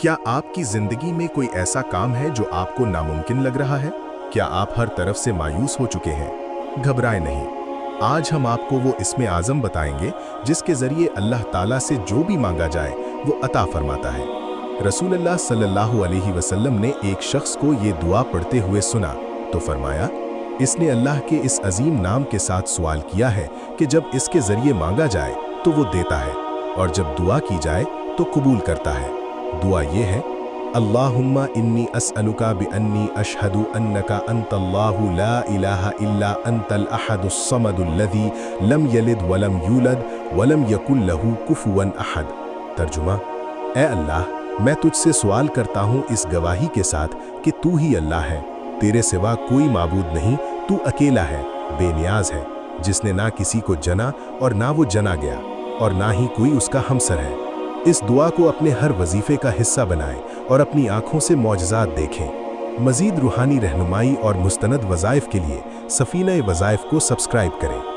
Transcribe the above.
क्या आपकी जिंदगी में कोई ऐसा काम है जो आपको नामुमकिन लग रहा है? क्या आप हर तरफ से मायूस हो चुके हैं? घबराएं नहीं। आज हम आपको वो इस्मे आज़म बताएंगे जिसके जरिए अल्लाह ताला से जो भी मांगा जाए वो अता फरमाता है। रसूलुल्लाह सल्लल्लाहु अलैहि वसल्लम ने एक शख्स को ये दुआ पढ़ते हुए सुना तो फरमाया, इसने अल्लाह के इस अजीम नाम के साथ सवाल किया है कि जब इसके जरिए मांगा जाए तो वो देता है और जब दुआ की जाए तो कबूल करता है। दुआ ये है, अल्लाहुम्मा इन्नी अस्अलुका बिअन्नी अशहदु अन्नका अंतल्लाहु ला इलाहा इल्ला अंतल अहदुस समदुल्लज़ी लम यलिद वलम यूलद वलम यकुल लहू कुफुवन अहद। तर्जुमा, ए अल्लाह, मैं तुझसे सवाल करता हूँ इस गवाही के साथ कि तू ही अल्लाह है, तेरे सिवा कोई माबूद नहीं, तू अकेला है, बेनियाज है, जिसने ना किसी को जना और ना वो जना गया और ना ही कोई उसका हमसर है। इस दुआ को अपने हर वजीफे का हिस्सा बनाएं और अपनी आंखों से मौजज़ात देखें। मज़ीद रूहानी रहनुमाई और मुस्तनद वज़ाइफ के लिए सफ़ीना वज़ाइफ को सब्सक्राइब करें।